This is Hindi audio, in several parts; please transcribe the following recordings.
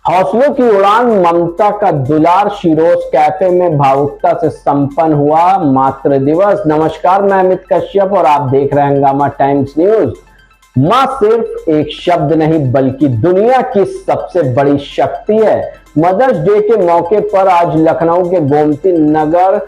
हौसलों की उड़ान, ममता का दुलार। शिरोज कैफे में भावुकता से संपन्न हुआ मातृ दिवस। नमस्कार, मैं अमित कश्यप और आप देख रहे हैं हंगामा टाइम्स न्यूज। मां सिर्फ एक शब्द नहीं बल्कि दुनिया की सबसे बड़ी शक्ति है। मदर्स डे के मौके पर आज लखनऊ के गोमती नगर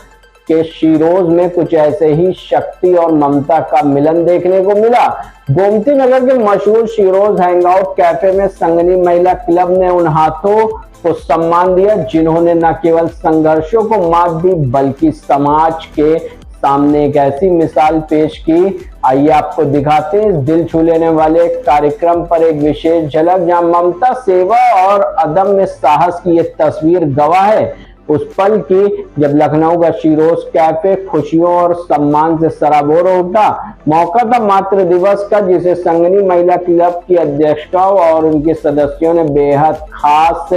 के शिरोज में कुछ ऐसे ही शक्ति और ममता का मिलन देखने को मिला। गोमती नगर के मशहूर शिरोज हैंगआउट कैफे में संगनी महिला क्लब ने उन हाथों को सम्मान दिया जिन्होंने न केवल संघर्षों को मात दी बल्कि समाज के सामने एक ऐसी मिसाल पेश की। आइए आपको दिखाते हैं इस दिल छू लेने वाले कार्यक्रम पर एक विशेष झलक, जहां ममता, सेवा और अदम्य साहस की ये तस्वीर गवाह है उस पल की जब लखनऊ का शिरोज कैफे खुशियों और सम्मान से सराबोर उठा। मौका था मातृ दिवस का, जिसे संगनी महिला क्लब की अध्यक्षा और उनके सदस्यों ने बेहद खास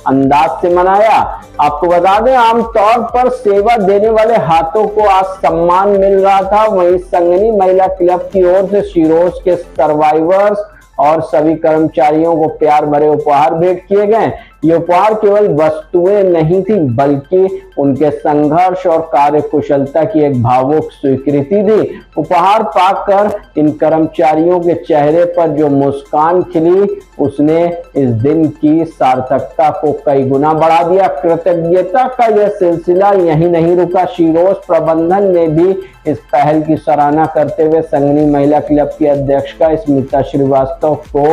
अंदाज से मनाया। आपको बता दें, आमतौर पर सेवा देने वाले हाथों को आज सम्मान मिल रहा था, वहीं संगनी महिला क्लब की ओर से शिरोज के सर्वाइवर्स और सभी कर्मचारियों को प्यार भरे उपहार भेंट किए गए। ये उपहार केवल वस्तुएं नहीं थी बल्कि उनके संघर्ष और कार्यकुशलता की एक भावुक स्वीकृति थी। उपहार पाकर इन कर्मचारियों के चेहरे पर जो मुस्कान खिली उसने इस दिन की सार्थकता को कई गुना बढ़ा दिया। कृतज्ञता का यह सिलसिला यहीं नहीं रुका। शिरोज प्रबंधन ने भी इस पहल की सराहना करते हुए संगनी महिला क्लब की अध्यक्षा स्मिता श्रीवास्तव को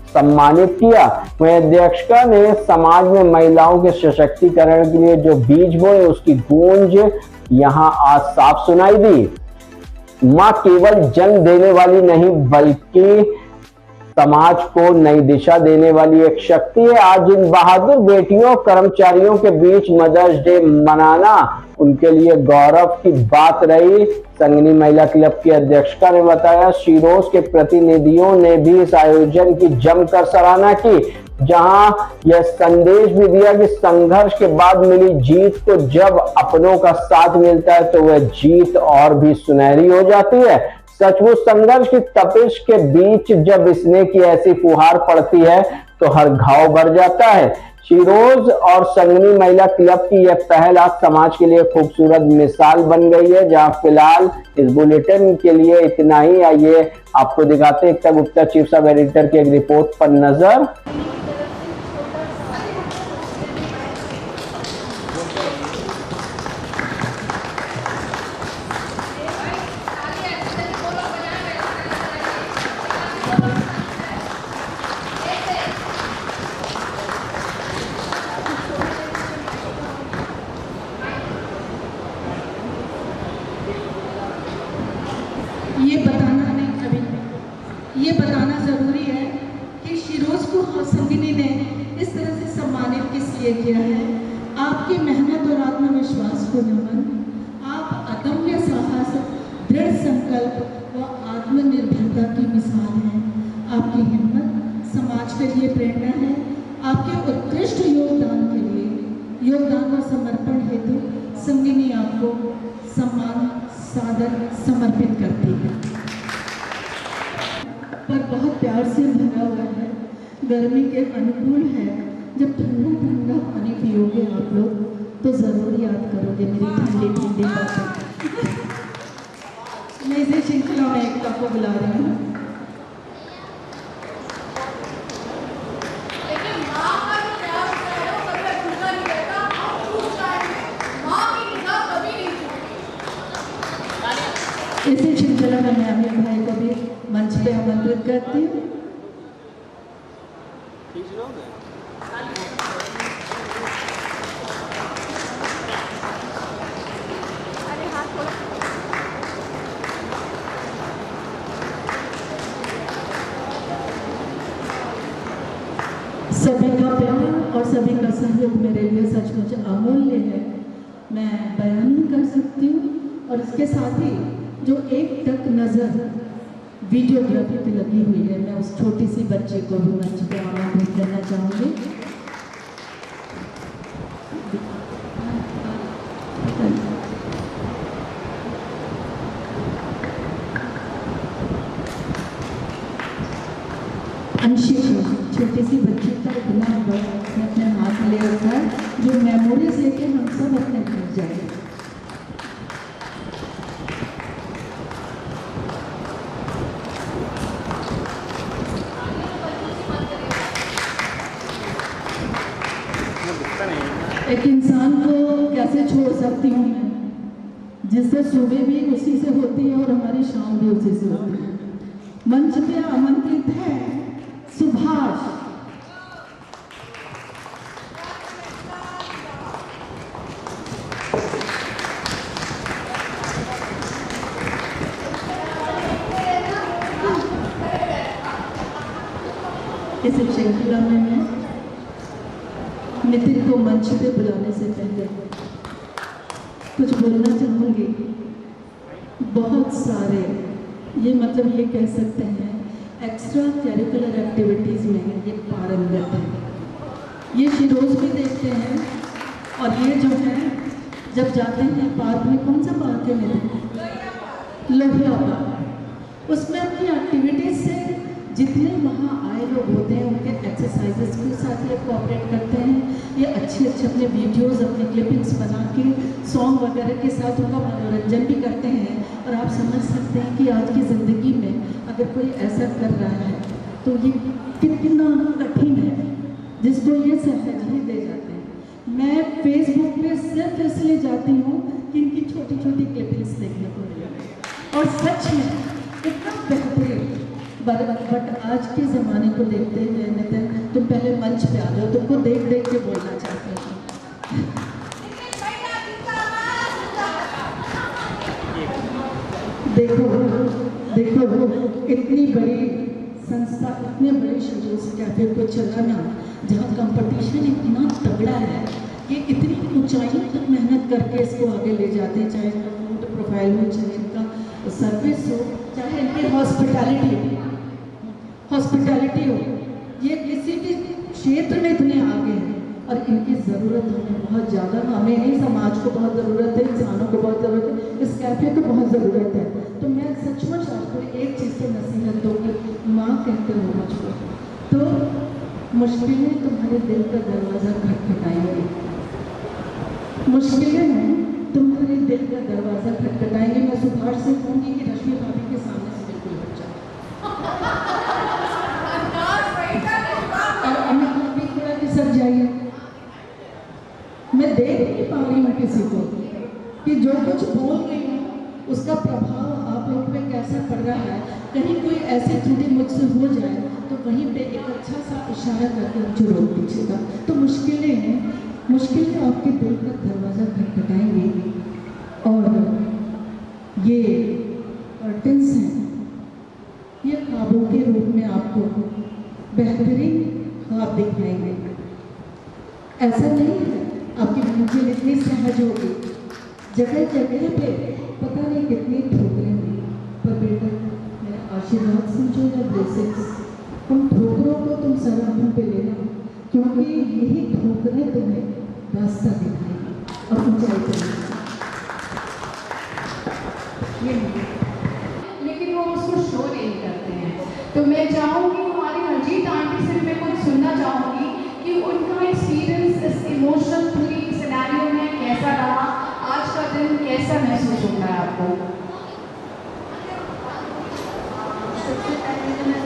सम्मानित किया। वहीं अध्यक्षा ने समाज में महिलाओं के सशक्तिकरण के लिए जो बीज बोए उसकी गूंज यहां आज साफ सुनाई दी। मां केवल जन्म देने वाली नहीं बल्कि समाज को नई दिशा देने वाली एक शक्ति है। आज इन बहादुर बेटियों कर्मचारियों के बीच मदर्स डे मनाना उनके लिए गौरव की बात रही। संगनी महिला क्लब की अध्यक्षा ने बताया, शिरोज के प्रतिनिधियों ने भी इस आयोजन की जमकर सराहना की, जहां यह संदेश भी दिया कि संघर्ष के बाद मिली जीत को जब अपनों का साथ मिलता है तो वह जीत और भी सुनहरी हो जाती है। सचमुच संघर्ष की तपिश के बीच जब स्नेह की ऐसी फुहार पड़ती है तो हर घाव भर जाता है। शिरोज और संगनी महिला क्लब की यह पहल आज समाज के लिए खूबसूरत मिसाल बन गई है। जहां फिलहाल इस बुलेटिन के लिए इतना ही। आइए आपको दिखाते हैं एकता गुप्ता चीफ सब एडिटर की एक रिपोर्ट पर नजर। ये बताना ज़रूरी है कि शिरोज को संगनी ने इस तरह से सम्मानित किस लिए किया है। आपकी मेहनत और आत्मविश्वास को नमन। आप अदम्य साहस, दृढ़ संकल्प व आत्मनिर्भरता की मिसाल हैं। आपकी हिम्मत समाज के लिए प्रेरणा है। आपके उत्कृष्ट योगदान व समर्पण हेतु संगनी आपको सम्मान सादर समर्पित करती है। पर बहुत प्यार से भरा हुआ है, गर्मी के अनुकूल है। जब ठंडा ठंडा पानी पियोगे आप लोग तो ज़रूर याद करोगे मेरी ठंडी ठंडी बातें। मैं इसे श्रृंखला में एकता को बुला रही हूँ। इसी श्रृंखला में मैं अमीर भाई को भी मंच पे आमंत्रित करती हूँ। सभी का प्यार और सभी का सहयोग मेरे लिए सचमुच अमूल्य है। मैं बयान नहीं कर सकती हूँ। और इसके साथ ही जो एक टक नज़र वीडियोग्राफी पे लगी हुई है, मैं उस छोटी सी बच्ची को भी मंच पे आमंत्रित करना चाहूँगी। अंशी छोटी सी बच्ची का इतना बड़ा उसने अपने हाथ में ले रखा है, जो मेमोरीज लेके हम सब अपने घर जाएंगे। एक इंसान को कैसे छोड़ सकती हूँ मैं, जिससे सुबह भी उसी से होती है और हमारी शाम भी उसी से होती है। मंच पे आमंत्रित है सुभाष। इस श्रृंखला में मैं नितिन को मंच पे बुलाने से पहले कुछ बोलना चाहूँगी। बहुत सारे ये मतलब ये कह सकते हैं एक्स्ट्रा करिकुलर एक्टिविटीज़ में ये पारंगत है। ये शिरोज भी देखते हैं और ये जो है जब जाते हैं पार्क में, कौन सा पार्क है मेरे, लोहिया पार्क, उसमें अपनी एक्टिविटीज़ से जितने वहाँ आए लोग होते हैं उनके एक्सरसाइजेस के साथ ये कोऑपरेट करते हैं। ये अच्छे अच्छे अपने वीडियोस अपने क्लिपिंग्स बना के सॉन्ग वगैरह के साथ उनका मनोरंजन भी करते हैं। और आप समझ सकते हैं कि आज की ज़िंदगी में अगर कोई ऐसा कर रहा है तो ये कितना कठिन है, जिसको ये सहज ही दे जाते हैं। मैं फेसबुक पे सिर्फ इसलिए जाती हूँ कि इनकी छोटी छोटी क्लिपिंग्स देखने को मिले और सच में इतना बेहतरीन। बट आज के ज़माने को देखते हुए नितिन, तुम पहले मंच पे आ जाओ, तुमको देख देख के बोलना चाहते हो। देखो देखो इतनी बड़ी संस्था, इतने बड़े शिरोज कैफे को चलाना, जहाँ कंपटीशन इतना तगड़ा है कि इतनी ऊंचाइयों तक मेहनत करके इसको आगे ले जाते हैं, चाहे इनका फूड प्रोफाइल हो, चाहे इनका सर्विस हो, चाहे इनकी हॉस्पिटैलिटी हो, ये किसी भी क्षेत्र में इतने आगे हैं। और इनकी ज़रूरत हमें बहुत ज़्यादा, हमें नहीं समाज को बहुत ज़रूरत है, इंसानों को बहुत ज़रूरत है, इस कैफे को बहुत ज़रूरत है। तो मैं सचमुच आपको एक चीज़ तो नसीहत दूँगी, माँ कहते हो मुझको, तो मुश्किलें तुम्हारे दिल का दरवाज़ा खटखटाएंगे, मुश्किलें हैं तुम्हारे दिल का दरवाज़ा खटखटाएंगे। मैं सुभाष से कहूँगी कि रश्मि भाभी के सामने से बिल्कुल हट जाओ और अमित भाभी थोड़ा भी सर जाइए। मैं देख नहीं पा रही हूँ किसी को कि जो कुछ बोल रही हूँ उसका प्रभाव आप लोग पे कैसा पड़ रहा है। कहीं कोई ऐसी त्रुटि मुझसे हो जाए तो वहीं पे एक अच्छा सा इशारा करके मुझे रोक दीजिएगा। तो मुश्किलें हैं, मुश्किलें आपके दिल का दरवाज़ा खटखटाएंगे और ये कर्टन्स हैं, ये ख्वाबों के रूप में आपको बेहतरीन ख्वाब दिखाएंगे। ऐसा नहीं है आपकी मुझे इतनी सहज होगी, जगह जगह पे पता नहीं कितनी ठोकरें हुई, पर बेटा मेरा आशीर्वाद समझो या ब्लेसिंग्स, उन ठोकरों को तुम सर आंखों पे लेना, क्योंकि यही ठोकरें तुम्हें रास्ता दिखाएंगी और ऊंचाई करेंगी। लेकिन वो उसको शो नहीं करते हैं। तो मैं चाहूँगी हमारी हरजीत आंटी से मैं कुछ सुनना चाहूँगी कि उनका एक्सपीरियंस इस इमोशनल पूरी सिनेरियो में कैसा रहा, आज का दिन कैसा महसूस होता है आपको? सबसे पहले तो मैं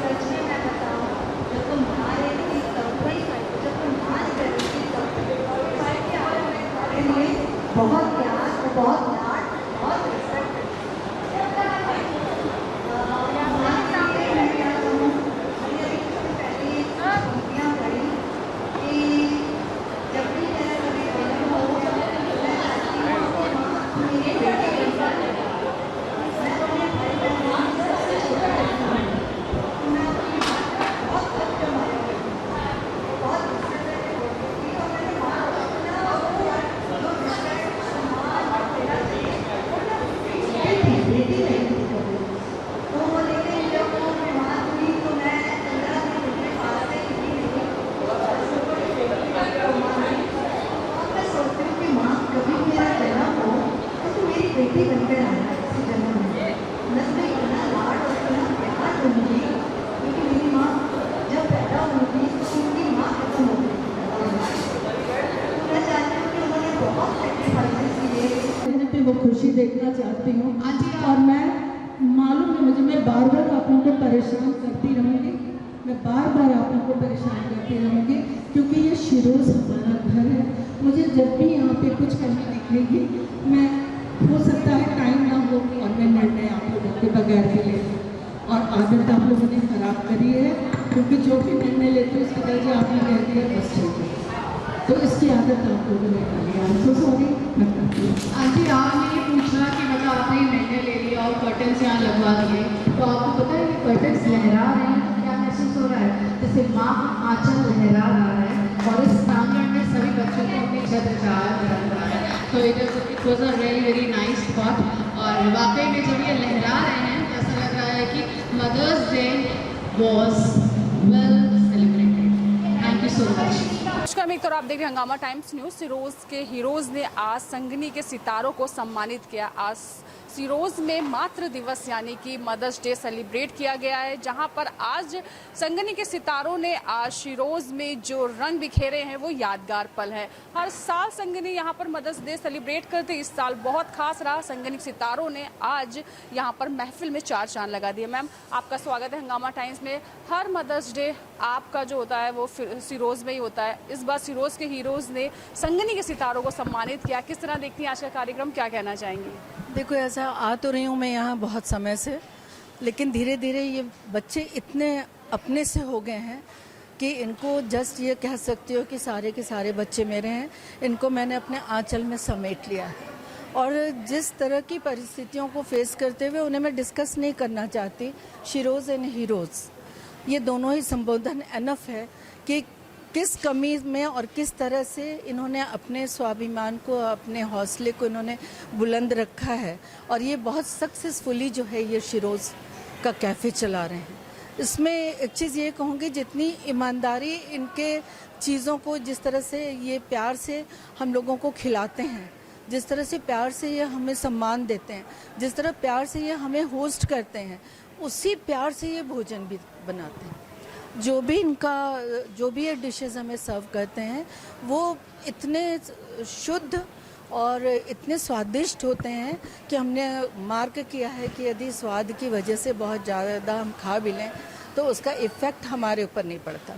सच में मैं बताऊँ, जब तुम आ रही थी तब वही, जब तुम नाच रही थी तब बहुत प्यार और बहुत लाड बहुत रिस्पेक्ट। मैं क्या कहूँ, पहली पंक्तियाँ पढ़ी कि जब भी मेरा कभी जन्म हो मैं चाहती हूँ कि माँ मेरे बेटे बन जाए। मैं अपने भाई बहन सबसे छोटा बहन हूँ, मैं अपनी माँ का बहुत कष्ट मानती हूँ, बहुत रिस्पेक्ट होती थी और मेरी माँ को अपना जो रिस्पेक्ट सम्मान और प्यार वो खुशी देखना चाहती हूँ। हाँ जी, और मैं मालूम है मुझे, मैं बार बार आप लोगों को परेशान करती रहूँगी, मैं बार बार आप लोगों को परेशान करती रहूँगी, क्योंकि ये शिरोज़ हमारा घर है। मुझे जब भी यहाँ पे कुछ कमी दिखेगी, मैं हो सकता है टाइम ना हो और मैं निर्णय आप लोगों के बगैर भी ले लूँ। और आदत आप लोगों ने खराब करी है, क्योंकि जो भी निर्णय लेते हैं उसके वजह से आपने कह दिया बस ठीक है, तो इसकी आदत आप लोगों ने डाली। I am so sorry. Aunty आपने ये पूछा कि मतलब आपने निर्णय ले लिया और कर्टन्स यहाँ लगवा दिए, तो आपको पता है कि कर्टन्स लहरा रहे हैं तो क्या महसूस हो रहा है? जैसे माँ का आंचल लहरा रहा है और इस प्रांगण में सभी बच्चों को अपनी छत चार रहा है। तो it was a very very nice thought. और वाकई में जब ये लहरा रहे हैं तो ऐसा लग रहा है कि mother's day was well celebrated. Thank you so much. नमस्कार, मैं एक तरह आप देख रहे हैं हंगामा टाइम्स न्यूज़। सिरोज के हीरोज़ ने आज संगनी के सितारों को सम्मानित किया। आज सिरोज में मातृ दिवस यानी कि मदर्स डे सेलिब्रेट किया गया है, जहां पर आज संगनी के सितारों ने आज सिरोज में जो रंग बिखेरे हैं वो यादगार पल है। हर साल संगनी यहां पर मदर्स डे सेलिब्रेट करते, इस साल बहुत खास रहा। संगनी के सितारों ने आज यहां पर महफिल में चार चांद लगा दिए। मैम, आपका स्वागत है हंगामा टाइम्स में। हर मदर्स डे आपका जो होता है वो सिरोज में ही होता है, इस बार सिरोज के हीरोज़ ने संगनी के सितारों को सम्मानित किया। किस तरह देखती हैं आज का कार्यक्रम, क्या कहना चाहेंगी? देखो, ऐसा आ तो रही हूँ मैं यहाँ बहुत समय से, लेकिन धीरे धीरे ये बच्चे इतने अपने से हो गए हैं कि इनको जस्ट ये कह सकती हो कि सारे के सारे बच्चे मेरे हैं। इनको मैंने अपने आंचल में समेट लिया है और जिस तरह की परिस्थितियों को फेस करते हुए उन्हें मैं डिस्कस नहीं करना चाहती। शिरोज़ एंड हीरोज़ ये दोनों ही संबोधन एनफ है कि किस कमी में और किस तरह से इन्होंने अपने स्वाभिमान को, अपने हौसले को इन्होंने बुलंद रखा है। और ये बहुत सक्सेसफुली जो है ये शिरोज़ का कैफ़े चला रहे हैं। इसमें एक चीज़ ये कहूँगी, जितनी ईमानदारी इनके चीज़ों को, जिस तरह से ये प्यार से हम लोगों को खिलाते हैं, जिस तरह से प्यार से ये हमें सम्मान देते हैं, जिस तरह प्यार से ये हमें होस्ट करते हैं, उसी प्यार से ये भोजन भी बनाते हैं। जो भी ये डिशेस हमें सर्व करते हैं वो इतने शुद्ध और इतने स्वादिष्ट होते हैं कि हमने मार्क किया है कि यदि स्वाद की वजह से बहुत ज़्यादा हम खा भी लें तो उसका इफ़ेक्ट हमारे ऊपर नहीं पड़ता।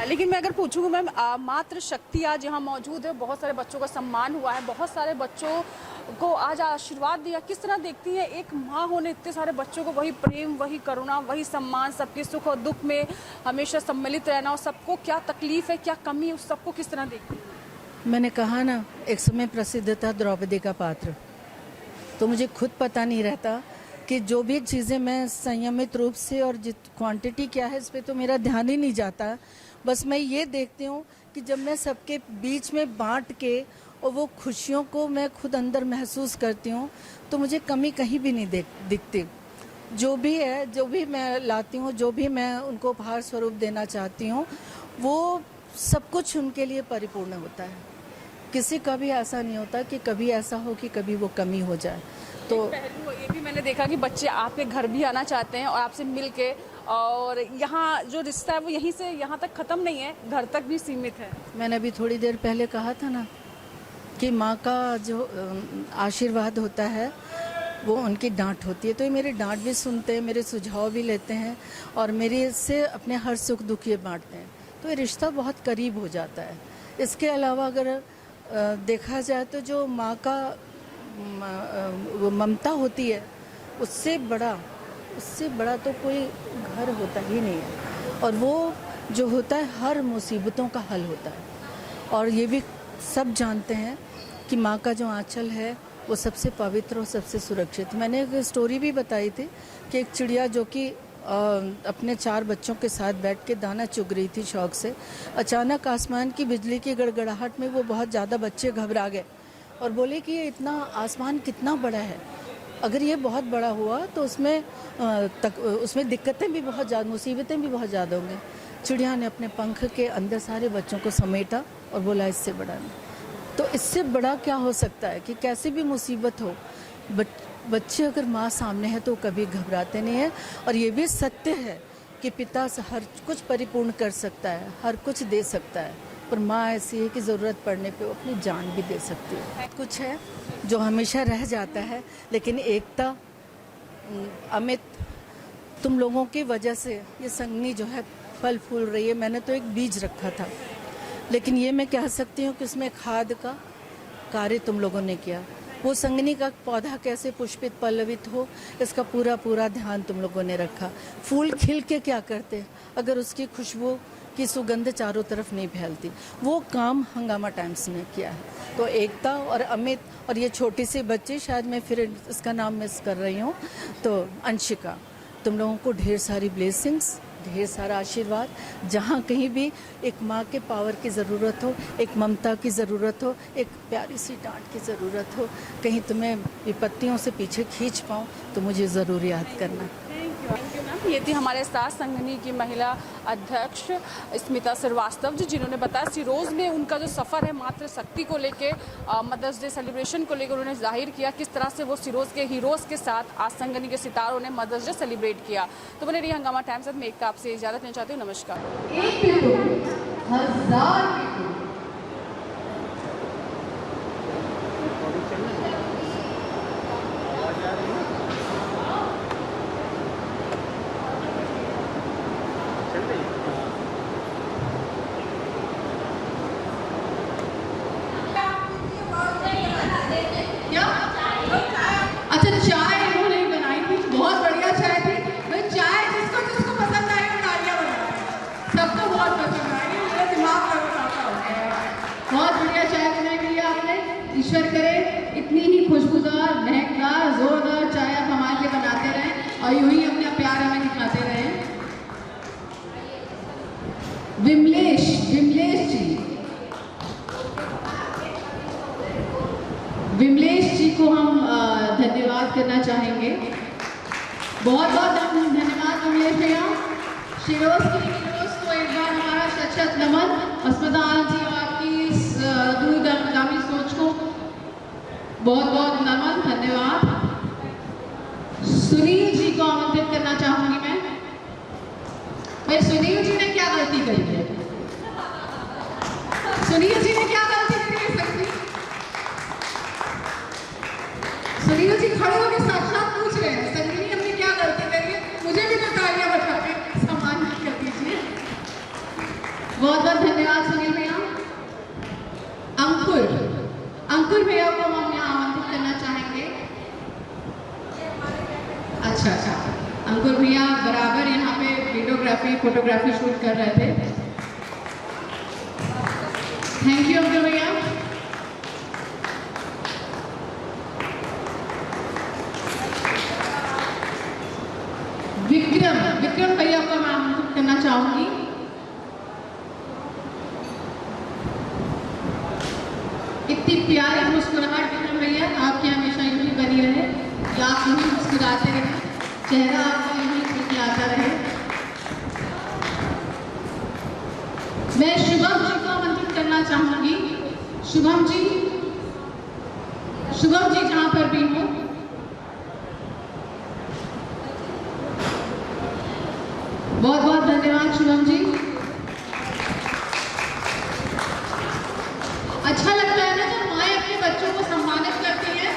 लेकिन मैं अगर पूछूँ मैम, मातृ शक्ति आज यहाँ मौजूद है, बहुत सारे बच्चों का सम्मान हुआ है, बहुत सारे बच्चों को आज आशीर्वाद दिया। किस तरह देखती है एक माँ होने इतने सारे बच्चों को वही प्रेम, वही करुणा, वही सम्मान, सबके सुख और दुख में हमेशा सम्मिलित रहना, और सबको क्या तकलीफ है, क्या कमी है, उस सबको किस तरह देखती है? मैंने कहा ना, एक समय प्रसिद्ध था द्रौपदी का पात्र, तो मुझे खुद पता नहीं रहता कि जो भी चीज़ें मैं संयमित रूप से, और क्वांटिटी क्या है इस पर तो मेरा ध्यान ही नहीं जाता। बस मैं ये देखती हूँ कि जब मैं सबके बीच में बांट के और वो खुशियों को मैं खुद अंदर महसूस करती हूँ तो मुझे कमी कहीं भी नहीं दिखती। जो भी है, जो भी मैं लाती हूँ, जो भी मैं उनको उपहार स्वरूप देना चाहती हूँ, वो सब कुछ उनके लिए परिपूर्ण होता है। किसी का भी ऐसा नहीं होता कि कभी ऐसा हो कि कभी वो कमी हो जाए। तो पहलू ये भी मैंने देखा कि बच्चे आपके घर भी आना चाहते हैं और आपसे मिल के, और यहाँ जो रिश्ता है वो यहीं से यहाँ तक ख़त्म नहीं है, घर तक भी सीमित है। मैंने अभी थोड़ी देर पहले कहा था ना कि माँ का जो आशीर्वाद होता है वो उनकी डांट होती है। तो ये मेरी डांट भी सुनते हैं, मेरे सुझाव भी लेते हैं और मेरे से अपने हर सुख दुख ये बांटते हैं। तो ये रिश्ता बहुत करीब हो जाता है। इसके अलावा अगर देखा जाए तो जो माँ का वो ममता होती है, उससे बड़ा तो कोई घर होता ही नहीं है। और वो जो होता है हर मुसीबतों का हल होता है। और ये भी सब जानते हैं कि माँ का जो आंचल है वो सबसे पवित्र और सबसे सुरक्षित। मैंने एक स्टोरी भी बताई थी कि एक चिड़िया जो कि अपने 4 बच्चों के साथ बैठ के दाना चुग रही थी शौक से, अचानक आसमान की बिजली की गड़गड़ाहट में वो बहुत ज़्यादा बच्चे घबरा गए और बोले कि ये इतना आसमान कितना बड़ा है, अगर ये बहुत बड़ा हुआ तो उसमें दिक्कतें भी बहुत ज़्यादा, मुसीबतें भी बहुत ज़्यादा होंगी। चिड़िया ने अपने पंख के अंदर सारे बच्चों को समेटा और बोला इससे बड़ा नहीं। तो इससे बड़ा क्या हो सकता है कि कैसी भी मुसीबत हो, बच्चे अगर माँ सामने है तो कभी घबराते नहीं है। और ये भी सत्य है कि पिता हर कुछ परिपूर्ण कर सकता है, हर कुछ दे सकता है, पर माँ ऐसी है कि ज़रूरत पड़ने पे वो अपनी जान भी दे सकती है। कुछ है जो हमेशा रह जाता है, लेकिन एकता, अमित, तुम लोगों की वजह से ये संगनी जो है फल फूल रही है। मैंने तो एक बीज रखा था, लेकिन ये मैं कह सकती हूँ कि उसमें खाद का कार्य तुम लोगों ने किया। वो संगनी का पौधा कैसे पुष्पित पल्लवित हो, इसका पूरा पूरा ध्यान तुम लोगों ने रखा। फूल खिल के क्या करते अगर उसकी खुशबू की सुगंध चारों तरफ नहीं फैलती, वो काम हंगामा टाइम्स ने किया है। तो एकता और अमित और ये छोटी सी बच्ची, शायद मैं फिर इसका नाम मिस कर रही हूँ, तो अंशिका, तुम लोगों को ढेर सारी ब्लेसिंग्स, ढेर सारा आशीर्वाद। जहाँ कहीं भी एक माँ के पावर की ज़रूरत हो, एक ममता की ज़रूरत हो, एक प्यारी सी डांट की ज़रूरत हो, कहीं तुम्हें विपत्तियों से पीछे खींच पाऊँ, तो मुझे ज़रूर याद करना। Thank you ma'am. ये थी हमारे साथ संगनी की महिला अध्यक्ष स्मिता श्रीवास्तव जी, जिन्होंने बताया सिरोज में उनका जो सफ़र है मातृ शक्ति को लेके, मदर्स डे सेलिब्रेशन को लेकर उन्होंने जाहिर किया किस तरह से वो सिरोज के हीरोज़ के साथ आज संगनी के सितारों ने मदर्स डे सेलिब्रेट किया। तो बने रही हंगामा टाइम्स में, एक आपसे इजाज़त लेना चाहती हूँ। नमस्कार। एक भी तो, हजार भी तो। क्या? अच्छा, चाय इन्होंने बनाई थी, बहुत बढ़िया चाय थी। भाई चाय जिसको जिसको पसंद आई वो तालियां बजाए। सबको बहुत पसंद आई, मेरा दिमाग तरोताज़ा हो गया। बहुत बढ़िया चाय बनाई भैया आपने। ईश्वर करे इतनी ही खुशबूदार, महकदार, जोरदार चाय आप हमारे लिए बनाते रहें और यूं ही अपना प्यार हमें दिखाते रहें। विमलेश जी को हम धन्यवाद करना चाहेंगे। बहुत बहुत धन्यवाद विमलेश भैया। शिरोज की हीरोज को एक बार हमारा शत नमन। अस्पताल जी और आपकी इस दूरगामी सोच को बहुत बहुत नमन, धन्यवाद। सुनील जी को आमंत्रित करना चाहूंगी मैं। भाई सुनील जी ने क्या गलती करी है? सुनील जी ने क्या गलती करी है? सकती सुनील जी खड़े होकर साक्षात पूछ रहे हैं संगनी हमने क्या गलती करी है, मुझे भी तो तालियां बजा के सम्मान कर दीजिए। बहुत बहुत धन्यवाद सुनील भैया। अंकुर भैया को हम यहाँ आमंत्रित करना चाहेंगे। अच्छा, अंकुर भैया बराबर यहाँ पे वीडियोग्राफी फोटोग्राफी शूट कर रहे थे। थैंक यू अंकुर भैया। विक्रम भैया को मैं आमंत्रित करना चाहूंगी। इतनी प्यारी मुस्कुराहट विक्रम भैया आपकी हमेशा यूं ही बनी रहे, या आप यूं ही मुस्कुराते रहे, चेहरा आपका यूं ही खिलखिलाता रहे। मैं शुभम जी को आमंत्रित करना चाहूंगी। शुभम जी जहां पर भी हो, बहुत बहुत धन्यवाद शुभम जी। अच्छा लगता है ना जब माएँ अपने बच्चों को सम्मानित करती हैं,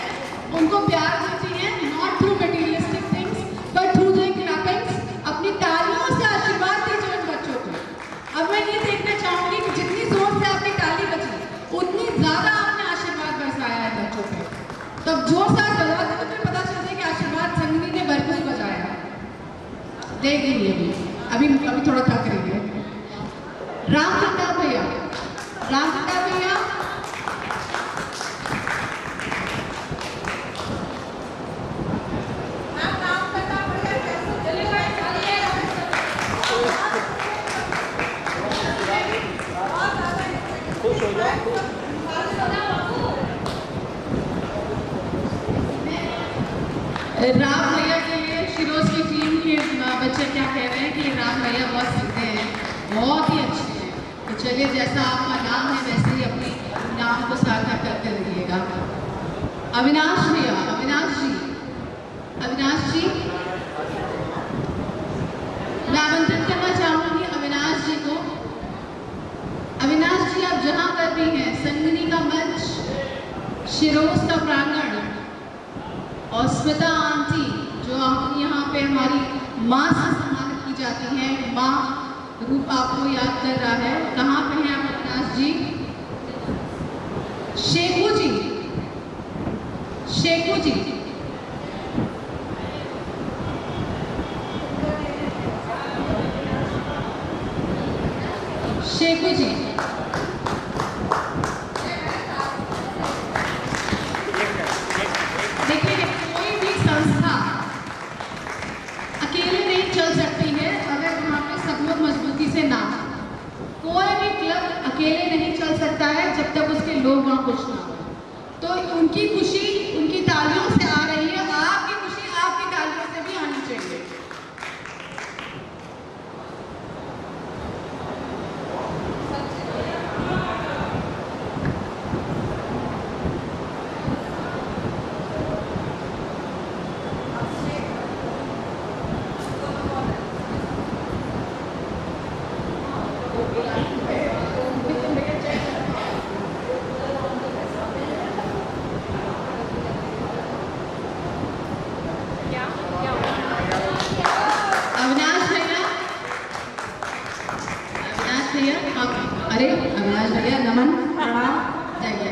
उनको प्यार देती हैं, not through materialistic things but through their clappings. अपनी तालियों से आशीर्वाद दीजिए उन बच्चों को। अब मैं ये देखना चाहूंगी कि जितनी जोर से आपकी ताली बजी, उतनी ज्यादा आपने आशीर्वाद बरसाया है बच्चों पे। तब जोर से आप बजाते तो फिर पता चलता है कि आशीर्वाद संगनी ने भरपूर बजाया। देख लीजिए अभी थोड़ा थक रही है। रामचंद्र भैया राम भैया के लिए शिरोज की टीम के बच्चे क्या कह रहे हैं कि राम भैया बहुत सीधे हैं, बहुत ही अच्छे हैं। तो चलिए जैसा आपका नाम है वैसे ही अपने नाम को सार्थक करते रहिएगा। अविनाश भैया, अविनाश जी मैं आमंत्रित करना चाहूंगी अविनाश जी को। अविनाश जी शिरोज का प्रांगण और स्मिता आंटी जो हम यहाँ पे हमारी माँ से सम्मानित की जाती है, माँ रूप आपको याद कर रहा है। कहाँ पे हैं आप अविनाश जी? शेखू जी, शेखू जी, शेखू जी, देखिए कोई भी संस्था अकेले नहीं चल सकती है अगर वहाँ पे सब लोग मजबूती से ना हो। कोई भी क्लब अकेले नहीं चल सकता है जब तक उसके लोग वहाँ खुश ना हो। तो उनकी खुशी उनकी तालियों से आ रही है, आपकी खुशी आपकी तालियों से भी आनी चाहिए। अविनाश भैया, अविनाश भैया आप, अरे अविनाश भैया नमन प्रणाम, जाइए।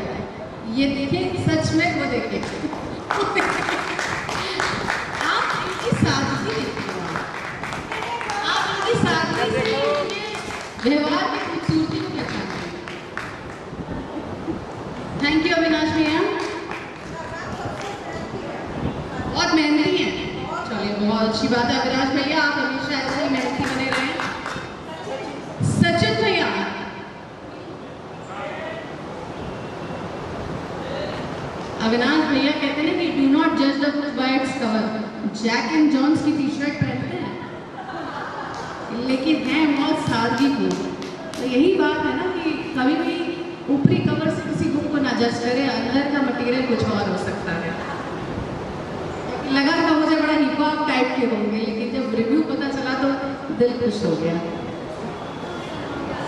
ये देखिए सच में वो देखिए आप इनकी सादगी देखिए, आप इनकी सादगी से इनके व्यवहार की खूबसूरती को पहचानते हैं। थैंक यू अविनाश भैया, बहुत मेहनती हैं। चलिए बहुत अच्छी बात है अविनाश भैया, आप हमेशा ऐसे ही मेहनती बने रहें। सचिन भैया, अविनाश भैया कहते हैं कि डू नॉट जज the book by its cover. Jack and Jones की टी शर्ट पहनते हैं लेकिन हैं बहुत सादगी को। तो यही बात है ना कि कभी भी ऊपरी कवर से किसी बुक को ना जज करें, अंदर का मटेरियल कुछ और हो सकता है। लगा था मुझे बड़ा हिप हॉप टाइप के होंगे, लेकिन जब रिव्यू पता चला तो दिल खुश हो गया।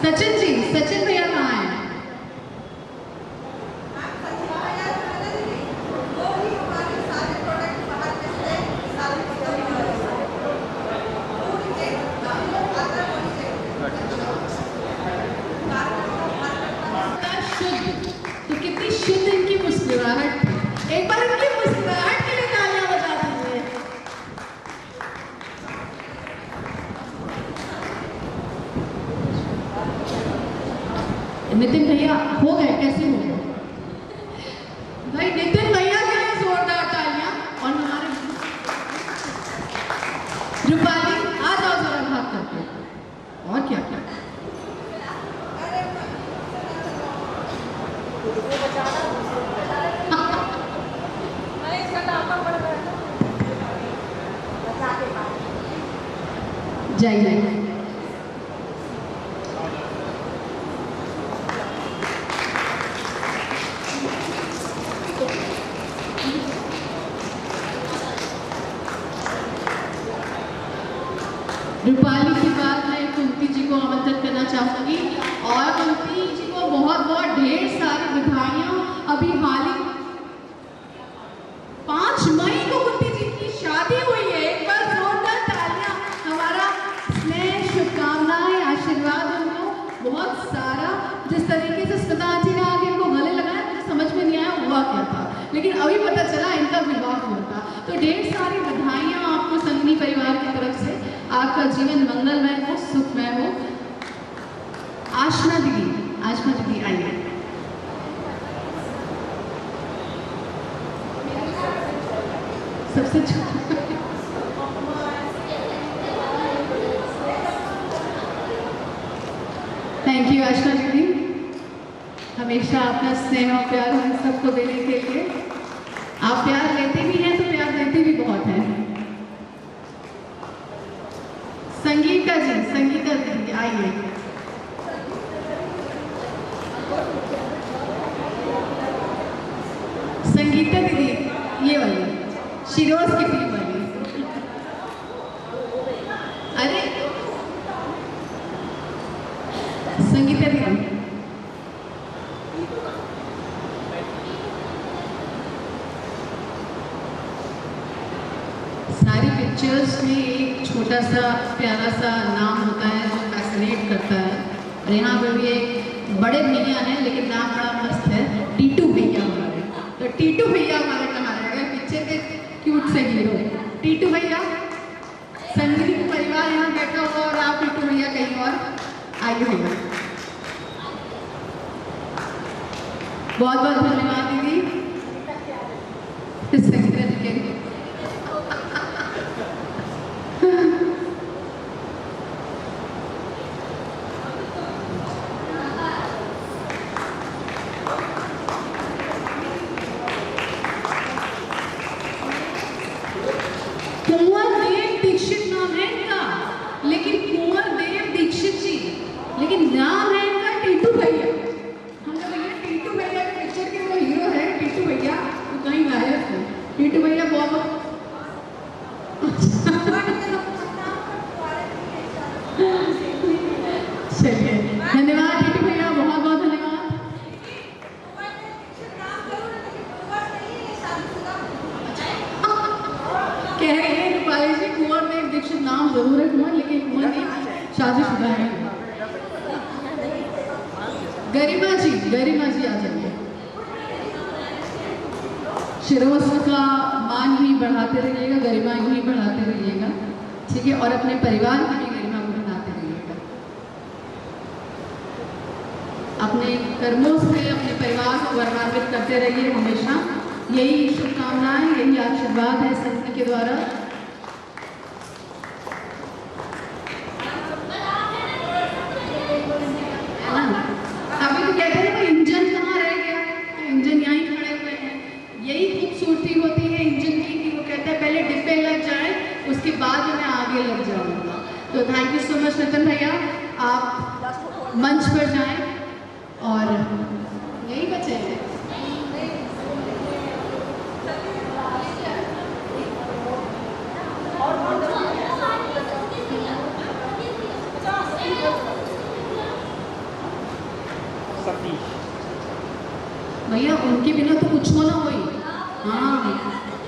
सचिन जी, सचिन भैया कहाँ हैं? शुद्ध, तो कितनी शुद्ध इनकी मुस्कुराहट थी। एक बार इनकी मुस्कुराहट के लिए तालियां बजा दीजिए। नितिन भैया हो गए, कैसे हो गए भाई? नितिन भैया के लिए जोरदार तालियां। और हमारे रूपाली आ जाओ जरा भाग करके। और क्या क्या जाइए। रूपाली के बाद मैं कुंती जी को आमंत्रित करना चाहूंगी। और कुंती जी को बहुत बहुत ढेर सारी बधाइयां। अभी हाल ही 5 मई को कुंती जी की शादी हुई है। एक बार जोरदार तालियां। हमारा स्नेह, शुभकामनाएं, आशीर्वाद उनको बहुत सारा। जिस तरीके से स्मिता जी ने आगे इनको गले लगाया, मुझे समझ में नहीं आया हुआ क्या था, लेकिन अभी पता चला इनका विवाह हुआ था। तो ढेर सारी बधाइयां आपको संगनी परिवार की तरफ से। आपका जीवन मंगलमय हो, सुखमय हो। आशना दीदी, आशना दीदी आइए। सबसे छोटा थैंक यू आशना दीदी, हमेशा अपना स्नेह और प्यार हम सबको देने के लिए। आप प्यार लेते भी हैं तो प्यार देते भी बहुत हैं। संगीता जी, संगीता दीदी आइए। संगीता दीदी ये वाली शिरोज की फिल्म वाली। अरे संगीता दीदी पिक्चर्स में एक छोटा सा प्यारा सा नाम होता है जो फैसिनेट करता है, और यहाँ पर भी एक बड़े भैया हैं लेकिन नाम बड़ा मस्त है, टीटू भैया हमारे। तो टीटू भैया हमारे कहाँ रहेगा पिक्चर के क्यूट से हीरो टीटू भैया। संगीत परिवार यहाँ बैठा हुआ और आप टीटू भैया कहीं और आइए भैया। बहुत बहुत धन्यवाद दीदी। कुंवर देव दीक्षित नाम है इनका, लेकिन कुंवर देव दीक्षित जी, लेकिन नाम है इनका टीटू भैया। हम लोग ये टीटू भैया के पिक्चर के वो हीरो है टीटू भैया, वो कहीं गायब है। टीटू भैया बहुत चलिए धन्यवाद टीटू भैया, बहुत बहुत धन्यवाद। कह रहे हैं रूपाली जी कुंवर देव दीक्षित नाम जरूर है कुंवर, लेकिन कुंवर नहीं शादीशुदा है। गरिमा जी आ जाइए। शिरोस का मान ही बढ़ाते रहिएगा, गरिमा ही बढ़ाते रहिएगा, ठीक है, और अपने परिवार की भी गरिमा को बढ़ाते रहिएगा। अपने कर्मों से अपने परिवार को गौरवान्वित करते रहिए हमेशा। यही शुभकामनाएं, यही आशीर्वाद है संघ के द्वारा। अभी तो कहते हैं इंजन कहाँ रह गया, इंजन यहीं खड़े हुए हैं। यही खूबसूरती होती है इंजन की कि वो कहते हैं पहले डिब्बे लग जाए उसके बाद मैं आगे लग जाऊंगा। तो thank you so much Nitin भैया, आप मंच पर जाएं और यही बचे हैं। भैया उनके बिना तो कुछ हो ना होई। हाँ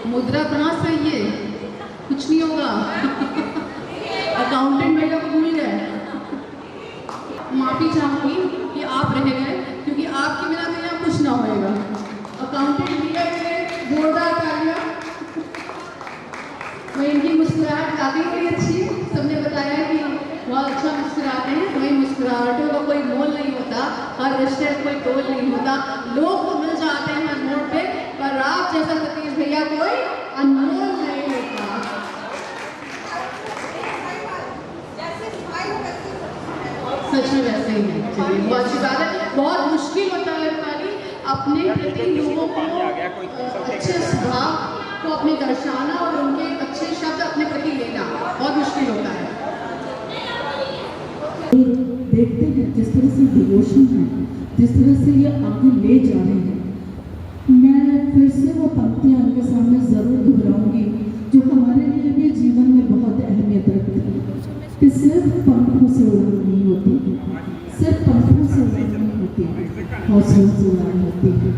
मुद्रा कहाँ सही है, कुछ नहीं होगा। अकाउंटेंट भैया को भूल गए। माफी चाहूंगी कि आप रह गए, क्योंकि आपके बिना तो यहाँ कुछ ना होएगा। अकाउंटेंट भैया ने जोरदार तालियां। वही इनकी मुस्कुराहट काफी बड़ी अच्छी है, सबने बताया कि बहुत अच्छा मुस्कुराते हैं। वही मुस्कुराहटों का कोई मोल नहीं होता, हर रिश्ते का कोई तोल नहीं होता। लोग तो मिल जाते हैं हर मोड़ पे, पर आप जैसा सतीश भैया कोई अनमोल नहीं होता। सच में वैसे ही है। चलिए बहुत अच्छी बात है। बहुत मुश्किल होता है रूपाली अपने प्रति लोगों को अच्छे स्वभाव को अपने दर्शाना और उनके अच्छे शब्द अपने प्रति लेना बहुत मुश्किल होता है। देखते हैं जिस तरह से डिवोशन है, जिस तरह से ये आगे ले जा रहे हैं, मैं फिर से वो पंक्तियाँ उनके सामने ज़रूर दोहराऊंगी जो हमारे लिए भी जीवन में बहुत अहमियत रखती है कि सिर्फ पंखों से उड़ान नहीं होती, सिर्फ पंखों से उड़ान नहीं होती, हौसलों से उड़ान होती है।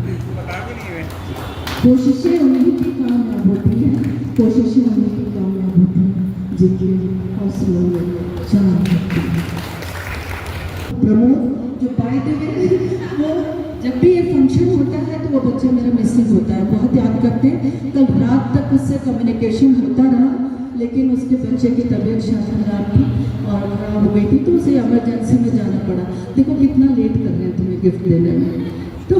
कोशिशें उन्हीं की कामयाब होती हैं, कोशिशें उन्हीं की कामयाब होती हैं जिनके हौसलों में जान होती है। प्रमोद जो बाय द वे वो जब भी ये फंक्शन होता है तो वो बच्चा मेरा मिसिंग होता है, बहुत याद करते हैं। कल रात तक उससे कम्युनिकेशन होता रहा, लेकिन उसके बच्चे की तबीयत शायद खराब थी और खराब हो गई थी, तो उसे इमरजेंसी में जाना पड़ा। देखो कितना लेट कर रहे हैं तुम्हें गिफ्ट देने में। तो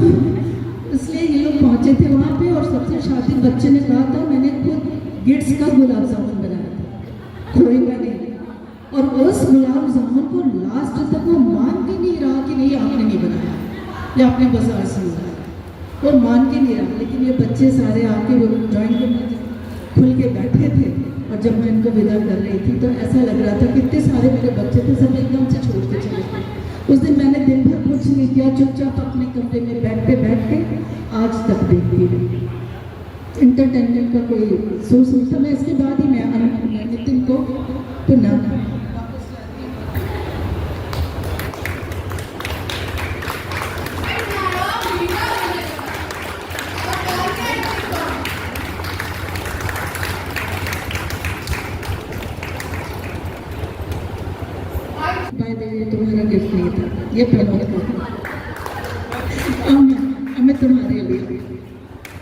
इसलिए ये लोग पहुँचे थे वहाँ पे और सबसे शातिर बच्चे ने कहा था मैंने खुद गिट्स का गुलाब जामुन बनाया था, खोएगा नहीं। और उस गुलाब जामुन को लास्ट तक वो मान के नहीं रहा कि नहीं आपने नहीं बनाया या आपने बाजार से मंगाया, वो मान के नहीं रहा। लेकिन ये बच्चे सारे आके वो ड्राइंग रूम में खुल के बैठे थे और जब मैं इनको विदा कर रही थी तो ऐसा लग रहा था कितने सारे मेरे बच्चे थे, सब एकदम से छोड़ के चले गए। उस दिन मैंने दिन भर कुछ नहीं किया, चुपचाप अपने कमरे में बैठ के आज तक देखती रही। इंटरटेनमेंट का कोई सोर्स नहीं था। मैं इसके बाद ही मैं नितिन को तो ना बाय द वे तुम्हारा गिफ्ट नहीं था, ये प्रमोद का।